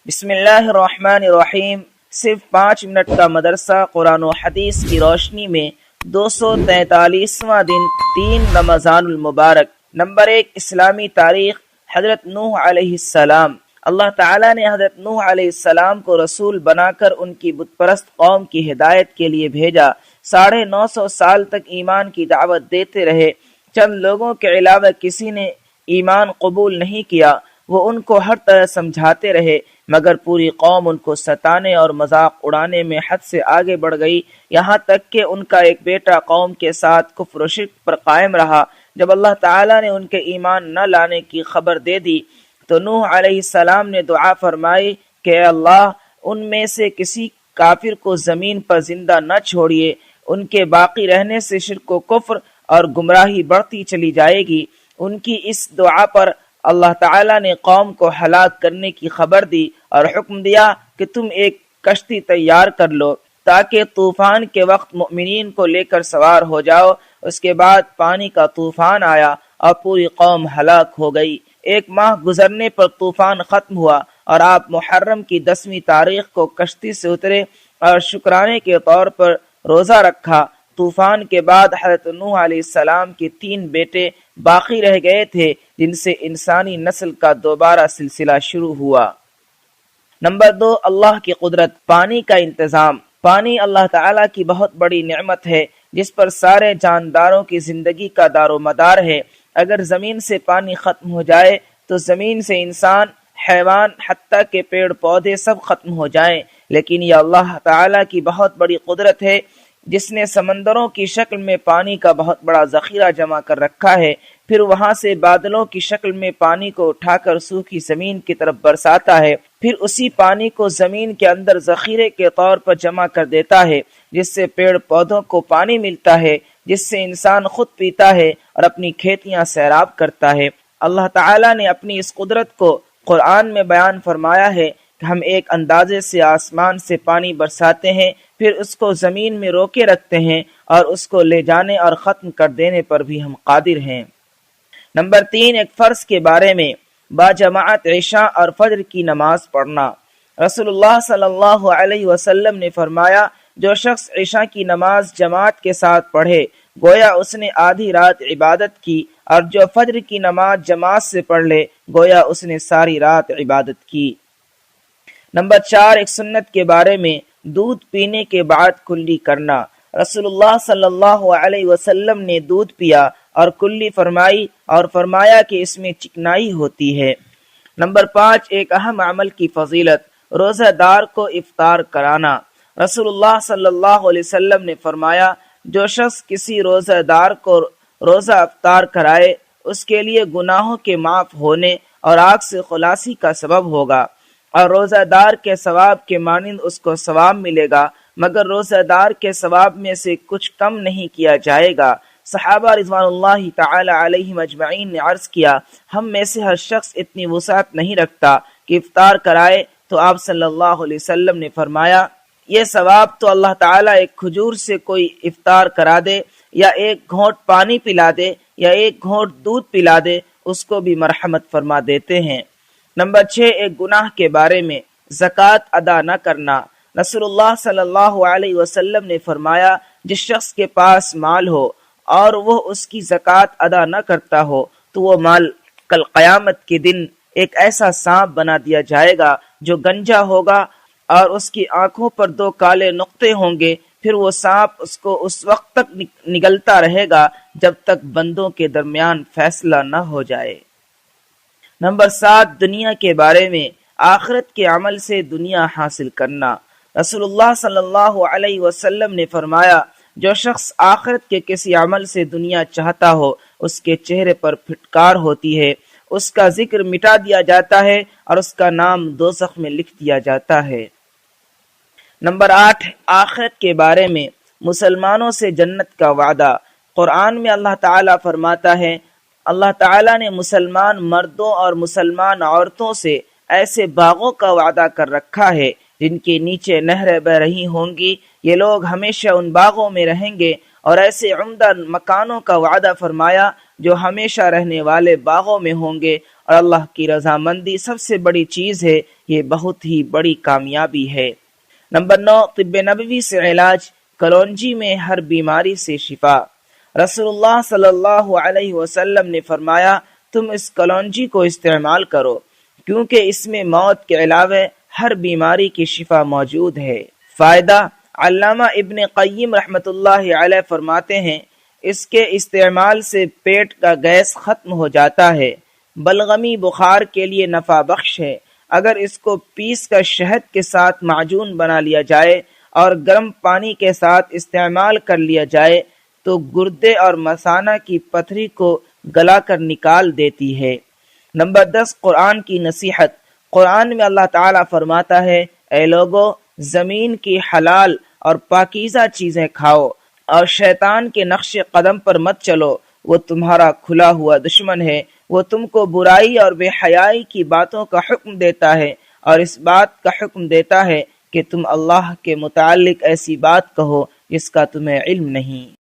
بسم اللہ الرحمن الرحیم۔ صرف 5 منٹ کا مدرسہ قرآن و حدیث کی روشنی میں 243واں دن 3 رمضان المبارک۔ نمبر 1، اسلامی تاریخ۔ حضرت نوح علیہ السلام۔ اللہ تعالیٰ نے حضرت نوح علیہ السلام کو رسول بنا کر ان کی بت پرست قوم کی ہدایت کے لیے بھیجا۔ 950 سال تک ایمان کی دعوت دیتے رہے۔ چند لوگوں کے علاوہ کسی نے ایمان قبول نہیں کیا۔ وہ ان کو ہر طرح سمجھاتے رہے، مگر پوری قوم ان کو ستانے اور مذاق اڑانے میں حد سے آگے بڑھ گئی، یہاں تک کہ ان کا ایک بیٹا قوم کے ساتھ کفر و شرک پر قائم رہا۔ جب اللہ تعالیٰ نے ان کے ایمان نہ لانے کی خبر دے دی تو نوح علیہ السلام نے دعا فرمائی کہ اے اللہ، ان میں سے کسی کافر کو زمین پر زندہ نہ چھوڑیے، ان کے باقی رہنے سے شرک و کفر اور گمراہی بڑھتی چلی جائے گی۔ ان کی اس دعا پر اللہ تعالیٰ نے قوم کو ہلاک کرنے کی خبر دی اور حکم دیا کہ تم ایک کشتی تیار کر لو تاکہ طوفان کے وقت مؤمنین کو لے کر سوار ہو جاؤ۔ اس کے بعد پانی کا طوفان آیا اور پوری قوم ہلاک ہو گئی۔ 1 ماہ گزرنے پر طوفان ختم ہوا اور آپ محرم کی 10ویں تاریخ کو کشتی سے اترے اور شکرانے کے طور پر روزہ رکھا۔ طوفان کے بعد حضرت نوح علیہ السلام کے 3 بیٹے باقی رہ گئے تھے، جن سے انسانی نسل کا دوبارہ سلسلہ شروع ہوا۔ نمبر 2، اللہ کی قدرت۔ پانی کا انتظام۔ پانی اللہ تعالیٰ کی بہت بڑی نعمت ہے جس پر سارے جانداروں کی زندگی کا دار و مدار ہے۔ اگر زمین سے پانی ختم ہو جائے تو زمین سے انسان، حیوان، حتیٰ کہ پیڑ پودے سب ختم ہو جائیں، لیکن یہ اللہ تعالیٰ کی بہت بڑی قدرت ہے جس نے سمندروں کی شکل میں پانی کا بہت بڑا ذخیرہ جمع کر رکھا ہے، پھر وہاں سے بادلوں کی شکل میں پانی کو اٹھا کر سوکھی زمین کی طرف برساتا ہے، پھر اسی پانی کو زمین کے اندر ذخیرے کے طور پر جمع کر دیتا ہے، جس سے پیڑ پودوں کو پانی ملتا ہے، جس سے انسان خود پیتا ہے اور اپنی کھیتیاں سیراب کرتا ہے۔ اللہ تعالیٰ نے اپنی اس قدرت کو قرآن میں بیان فرمایا ہے کہ ہم ایک اندازے سے آسمان سے پانی برساتے ہیں، پھر اس کو زمین میں روکے رکھتے ہیں اور اس کو لے جانے اور ختم کر دینے پر بھی ہم قادر ہیں۔ نمبر 3، ایک فرض کے بارے میں۔ باجماعت عشاء اور فجر کی نماز پڑھنا۔ رسول اللہ صلی اللہ علیہ وسلم نے فرمایا، جو شخص عشاء کی نماز جماعت کے ساتھ پڑھے گویا اس نے آدھی رات عبادت کی، اور جو فجر کی نماز جماعت سے پڑھ لے گویا اس نے ساری رات عبادت کی۔ نمبر 4، ایک سنت کے بارے میں۔ دودھ پینے کے بعد کلی کرنا۔ رسول اللہ صلی اللہ علیہ وسلم نے دودھ پیا اور کلی فرمائی اور فرمایا کہ اس میں چکنائی ہوتی ہے۔ نمبر 5، ایک اہم عمل کی فضیلت۔ روزہ دار کو افطار کرانا۔ رسول اللہ صلی اللہ علیہ وسلم نے فرمایا، جو شخص کسی روزہ دار کو روزہ افطار کرائے اس کے لیے گناہوں کے معاف ہونے اور آگ سے خلاصی کا سبب ہوگا، اور روزہ دار کے ثواب کے مانند اس کو ثواب ملے گا، مگر روزہ دار کے ثواب میں سے کچھ کم نہیں کیا جائے گا۔ صحابہ رضوان اللہ تعالی علیہم اجمعین نے عرض کیا، ہم میں سے ہر شخص اتنی وسعت نہیں رکھتا کہ افطار کرائے، تو آپ صلی اللہ علیہ وسلم نے فرمایا، یہ ثواب تو اللہ تعالیٰ ایک کھجور سے کوئی افطار کرا دے، یا ایک گھونٹ پانی پلا دے، یا ایک گھونٹ دودھ پلا دے، اس کو بھی مرحمت فرما دیتے ہیں۔ نمبر 6، ایک گناہ کے بارے میں۔ زکوٰۃ ادا نہ کرنا۔ رسول اللہ صلی اللہ علیہ وسلم نے فرمایا، جس شخص کے پاس مال ہو اور وہ اس کی زکوٰۃ ادا نہ کرتا ہو تو وہ مال کل قیامت کے دن ایک ایسا سانپ بنا دیا جائے گا جو گنجا ہوگا اور اس کی آنکھوں پر 2 کالے نقطے ہوں گے، پھر وہ سانپ اس کو اس وقت تک نگلتا رہے گا جب تک بندوں کے درمیان فیصلہ نہ ہو جائے۔ نمبر 7، دنیا کے بارے میں۔ آخرت کے عمل سے دنیا حاصل کرنا۔ رسول اللہ صلی اللہ علیہ وسلم نے فرمایا، جو شخص آخرت کے کسی عمل سے دنیا چاہتا ہو اس کے چہرے پر پھٹکار ہوتی ہے، اس کا ذکر مٹا دیا جاتا ہے اور اس کا نام دوزخ میں لکھ دیا جاتا ہے۔ نمبر 8، آخرت کے بارے میں۔ مسلمانوں سے جنت کا وعدہ۔ قرآن میں اللہ تعالیٰ فرماتا ہے، اللہ تعالیٰ نے مسلمان مردوں اور مسلمان عورتوں سے ایسے باغوں کا وعدہ کر رکھا ہے جن کے نیچے نہریں بہ رہی ہوں گی، یہ لوگ ہمیشہ ان باغوں میں رہیں گے، اور ایسے عمدہ مکانوں کا وعدہ فرمایا جو ہمیشہ رہنے والے باغوں میں ہوں گے، اور اللہ کی رضامندی سب سے بڑی چیز ہے، یہ بہت ہی بڑی کامیابی ہے۔ نمبر 9، طب نبوی سے علاج، کلونجی میں ہر بیماری سے شفا۔ رسول اللہ صلی اللہ علیہ وسلم نے فرمایا، تم اس کلونجی کو استعمال کرو، کیونکہ اس میں موت کے علاوہ ہر بیماری کی شفا موجود ہے۔ فائدہ، علامہ ابن قیم رحمۃ اللہ علیہ فرماتے ہیں، اس کے استعمال سے پیٹ کا گیس ختم ہو جاتا ہے، بلغمی بخار کے لیے نفع بخش ہے۔ اگر اس کو پیس کر شہد کے ساتھ معجون بنا لیا جائے اور گرم پانی کے ساتھ استعمال کر لیا جائے تو گردے اور مثانہ کی پتھری کو گلا کر نکال دیتی ہے۔ نمبر 10، قرآن کی نصیحت۔ قرآن میں اللہ تعالیٰ فرماتا ہے، اے لوگو، زمین کی حلال اور پاکیزہ چیزیں کھاؤ اور شیطان کے نقش قدم پر مت چلو، وہ تمہارا کھلا ہوا دشمن ہے، وہ تم کو برائی اور بے حیائی کی باتوں کا حکم دیتا ہے اور اس بات کا حکم دیتا ہے کہ تم اللہ کے متعلق ایسی بات کہو جس کا تمہیں علم نہیں۔